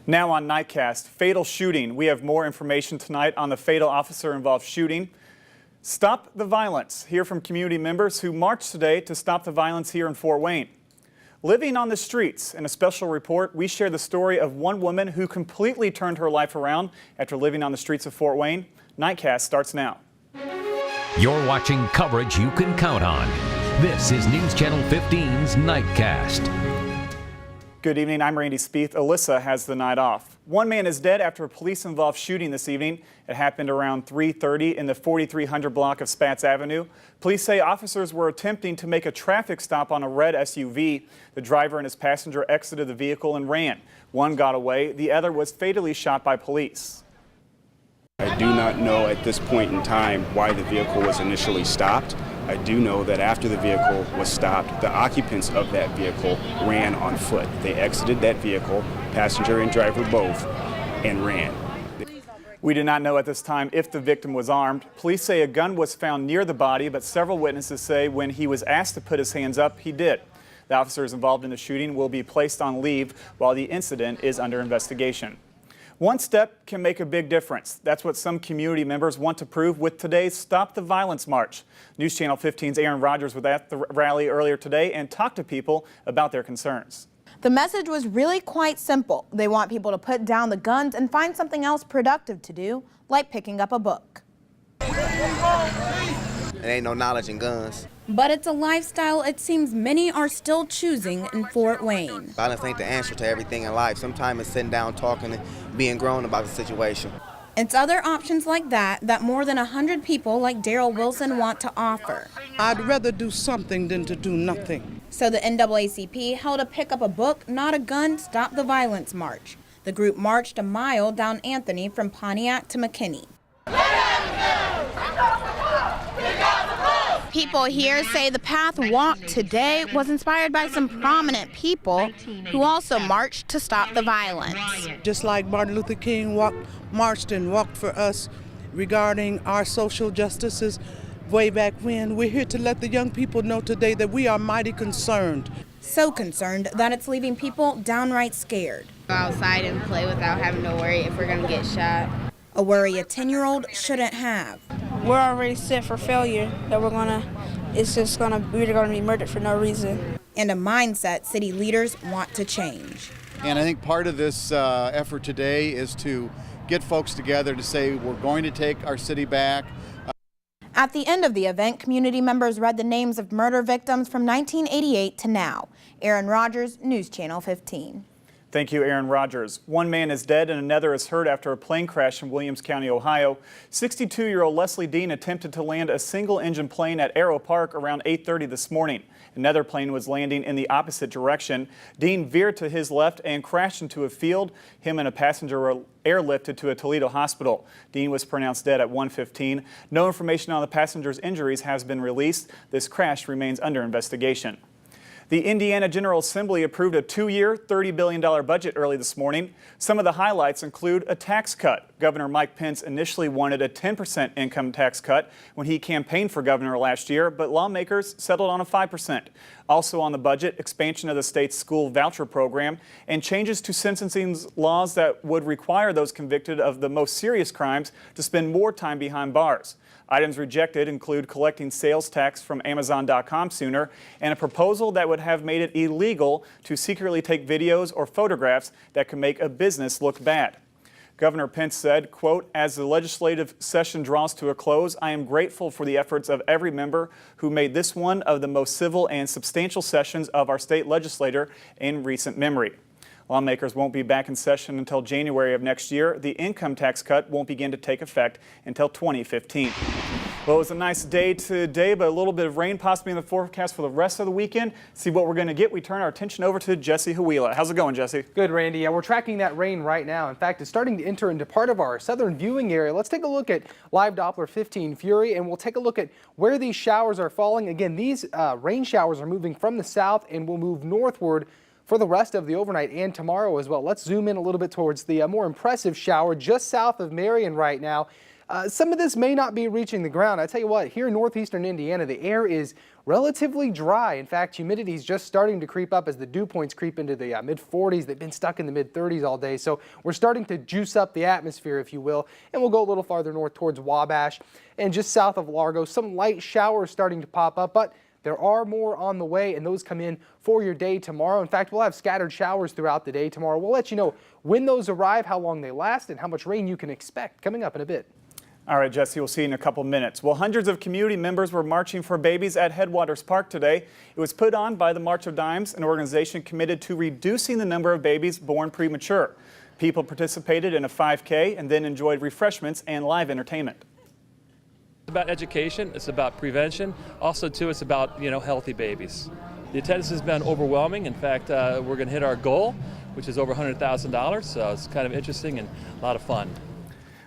Now on Nightcast, fatal shooting. We have more information tonight on the fatal officer-involved shooting. Stop the violence. Hear from community members who marched today to stop the violence here in Fort Wayne. Living on the streets. In a special report, we share the story of one woman who completely turned her life around after living on the streets of Fort Wayne. Nightcast starts now. You're watching coverage you can count on. This is News Channel 15's Nightcast. Good evening, I'm Randy Spieth. Alyssa has the night off. One man is dead after a police-involved shooting this evening. It happened around 3:30 in the 4300 block of Spatz Avenue. Police say officers were attempting to make a traffic stop on a red SUV. The driver and his passenger exited the vehicle and ran. One got away. The other was fatally shot by police. I do not know at this point in time why the vehicle was initially stopped. I do know that after the vehicle was stopped, the occupants of that vehicle ran on foot. They exited that vehicle, passenger and driver both, and ran. We do not know at this time if the victim was armed. Police say a gun was found near the body, but several witnesses say when he was asked to put his hands up, he did. The officers involved in the shooting will be placed on leave while the incident is under investigation. One step can make a big difference. That's what some community members want to prove with today's Stop the Violence March. News Channel 15's Aaron Rodgers was at the rally earlier today and talked to people about their concerns. The message was really quite simple. They want people to put down the guns and find something else productive to do, like picking up a book. There ain't no knowledge in guns. But it's a lifestyle it seems many are still choosing in Fort Wayne. Violence ain't the answer to everything in life. Sometimes it's sitting down talking and being grown about the situation. It's other options like that more than 100 people like Daryl Wilson want to offer. I'd rather do something than to do nothing. So the NAACP held a Pick Up a Book, Not a Gun, Stop the Violence march. The group marched a mile down Anthony from Pontiac to McKinney. People here say the path walked today was inspired by some prominent people who also marched to stop the violence. Just like Martin Luther King marched and walked for us regarding our social justices way back when, we're here to let the young people know today that we are mighty concerned. So concerned that it's leaving people downright scared. Go outside and play without having to worry if we're going to get shot. A worry a 10-year-old shouldn't have. We're already set for failure, that we're gonna be murdered for no reason. And a mindset city leaders want to change. And I think part of this effort today is to get folks together to say we're going to take our city back. At the end of the event, community members read the names of murder victims from 1988 to now. Aaron Rodgers, News Channel 15. Thank you, Aaron Rodgers. One man is dead and another is hurt after a plane crash in Williams County, Ohio. 62-year-old Leslie Dean attempted to land a single-engine plane at Arrow Park around 8:30 this morning. Another plane was landing in the opposite direction. Dean veered to his left and crashed into a field. Him and a passenger were airlifted to a Toledo hospital. Dean was pronounced dead at 1:15. No information on the passenger's injuries has been released. This crash remains under investigation. The Indiana General Assembly approved a 2-year, $30 billion budget early this morning. Some of the highlights include a tax cut. Governor Mike Pence initially wanted a 10% income tax cut when he campaigned for governor last year, but lawmakers settled on a 5%. Also on the budget, expansion of the state's school voucher program and changes to sentencing laws that would require those convicted of the most serious crimes to spend more time behind bars. Items rejected include collecting sales tax from Amazon.com sooner and a proposal that would have made it illegal to secretly take videos or photographs that could make a business look bad. Governor Pence said, quote, "As the legislative session draws to a close, I am grateful for the efforts of every member who made this one of the most civil and substantial sessions of our state legislature in recent memory." Lawmakers won't be back in session until January of next year. The income tax cut won't begin to take effect until 2015. Well, it was a nice day today, but a little bit of rain possibly in the forecast for the rest of the weekend. See what we're going to get. We turn our attention over to Jesse Huila. How's it going, Jesse? Good, Randy. Yeah, we're tracking that rain right now. In fact, it's starting to enter into part of our southern viewing area. Let's take a look at Live Doppler 15 Fury, and we'll take a look at where these showers are falling. Again, these rain showers are moving from the south and will move northward for the rest of the overnight and tomorrow as well. Let's zoom in a little bit towards the more impressive shower just south of Marion right now. Some of this may not be reaching the ground. I tell you what, here in northeastern Indiana, the air is relatively dry. In fact, humidity is just starting to creep up as the dew points creep into the mid-40s. They've been stuck in the mid-30s all day, so we're starting to juice up the atmosphere, if you will, and we'll go a little farther north towards Wabash and just south of Largo. Some light showers starting to pop up, but there are more on the way, and those come in for your day tomorrow. In fact, we'll have scattered showers throughout the day tomorrow. We'll let you know when those arrive, how long they last, and how much rain you can expect coming up in a bit. All right, Jesse, we'll see you in a couple minutes. Well, hundreds of community members were marching for babies at Headwaters Park today. It was put on by the March of Dimes, an organization committed to reducing the number of babies born premature. People participated in a 5K and then enjoyed refreshments and live entertainment. It's about education, it's about prevention, also too it's about healthy babies. The attendance has been overwhelming. In fact, we're going to hit our goal, which is over $100,000, so it's kind of interesting and a lot of fun.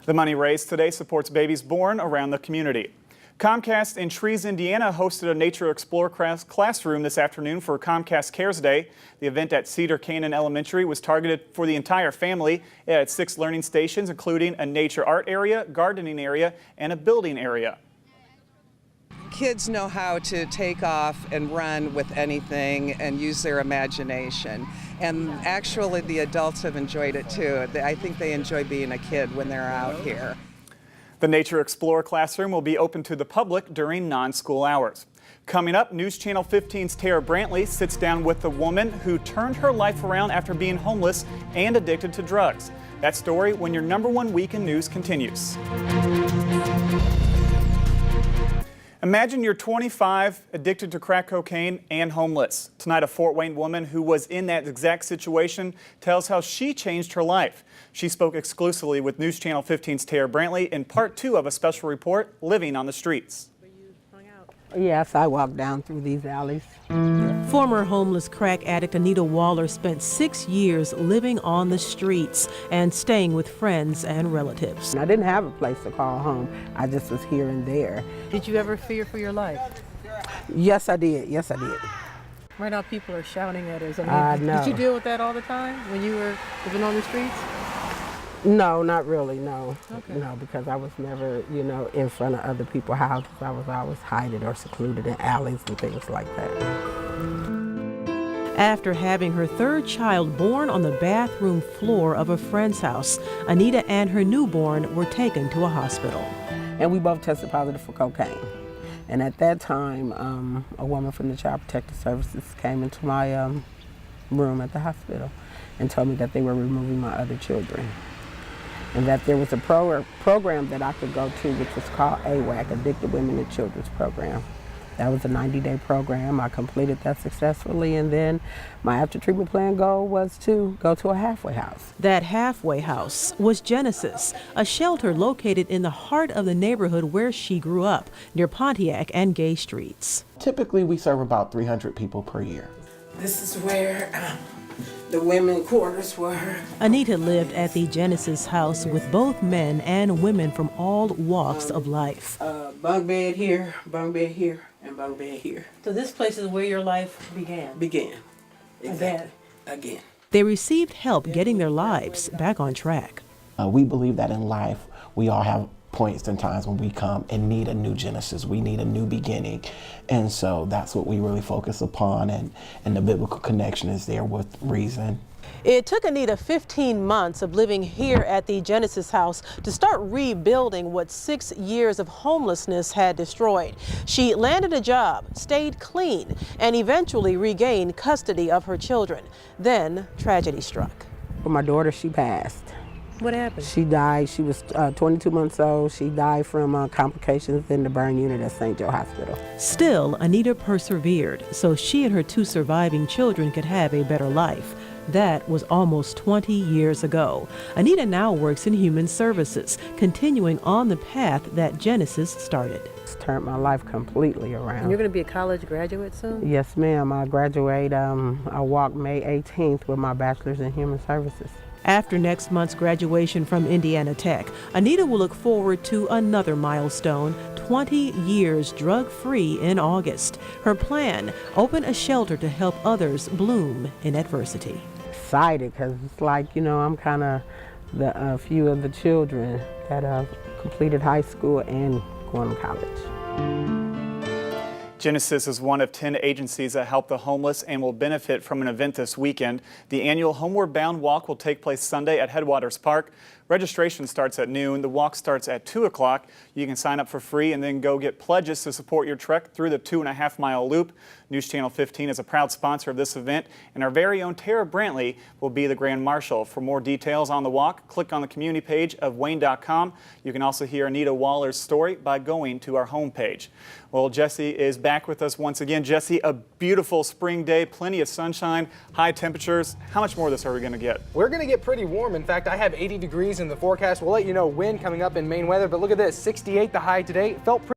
The money raised today supports babies born around the community. Comcast in Trees, Indiana hosted a Nature Explorer classroom this afternoon for Comcast Cares Day. The event at Cedar Canyon Elementary was targeted for the entire family. It had 6 learning stations, including a nature art area, gardening area, and a building area. Kids know how to take off and run with anything and use their imagination. And actually the adults have enjoyed it too. I think they enjoy being a kid when they're out here. The Nature Explorer classroom will be open to the public during non-school hours. Coming up, News Channel 15's Tara Brantley sits down with the woman who turned her life around after being homeless and addicted to drugs. That story when your #1 week in news continues. Imagine you're 25, addicted to crack cocaine, and homeless. Tonight, a Fort Wayne woman who was in that exact situation tells how she changed her life. She spoke exclusively with News Channel 15's Tara Brantley in part 2 of a special report, Living on the Streets. Yes, I walk down through these alleys. Former homeless crack addict Anita Waller spent 6 years living on the streets and staying with friends and relatives. I didn't have a place to call home. I just was here and there. Did you ever fear for your life? Yes, I did. Yes, I did. Right now people are shouting at us. I know. Did you deal with that all the time when you were living on the streets? No, not really, no. Okay. No, because I was never, in front of other people's houses. I was always hiding or secluded in alleys and things like that. After having her 3rd child born on the bathroom floor of a friend's house, Anita and her newborn were taken to a hospital. And we both tested positive for cocaine. And at that time, a woman from the Child Protective Services came into my room at the hospital and told me that they were removing my other children. And that there was a program that I could go to, which was called AWAC, Addicted Women and Children's Program. That was a 90-day program. I completed that successfully, and then my after-treatment plan goal was to go to a halfway house. That halfway house was Genesis, a shelter located in the heart of the neighborhood where she grew up, near Pontiac and Gay Streets. Typically, we serve about 300 people per year. This is where the women quarters were. Anita lived at the Genesis house with both men and women from all walks of life. Bunk bed here, and bunk bed here. So this place is where your life began? Began. Exactly. Again. They received help getting their lives back on track. We believe that in life, we all have points and times when we come and need a new Genesis. We need a new beginning. And so that's what we really focus upon, and the biblical connection is there with reason. It took Anita 15 months of living here at the Genesis house to start rebuilding what 6 years of homelessness had destroyed. She landed a job, stayed clean, and eventually regained custody of her children. Then tragedy struck. For my daughter, she passed. What happened? She died. She was 22 months old. She died from complications in the burn unit at St. Joe Hospital. Still, Anita persevered so she and her 2 surviving children could have a better life. That was almost 20 years ago. Anita now works in human services, continuing on the path that Genesis started. It's turned my life completely around. And you're going to be a college graduate soon? Yes, ma'am. I graduate. I walk May 18th with my bachelor's in human services. After next month's graduation from Indiana Tech, Anita will look forward to another milestone, 20 years drug-free in August. Her plan, open a shelter to help others bloom in adversity. Excited because it's like, I'm kind of the few of the children that have completed high school and going to college. Genesis is one of 10 agencies that help the homeless and will benefit from an event this weekend. The annual Homeward Bound Walk will take place Sunday at Headwaters Park. Registration starts at noon. The walk starts at 2 o'clock. You can sign up for free and then go get pledges to support your trek through the 2.5-mile loop. News Channel 15 is a proud sponsor of this event, and our very own Tara Brantley will be the Grand Marshal. For more details on the walk, click on the community page of Wayne.com. You can also hear Anita Waller's story by going to our homepage. Well, Jesse is back with us once again. Jesse, a beautiful spring day, plenty of sunshine, high temperatures. How much more of this are we going to get? We're going to get pretty warm. In fact, I have 80 degrees in the forecast. We'll let you know when coming up in Maine weather, but look at this, 68 the high today. It felt pretty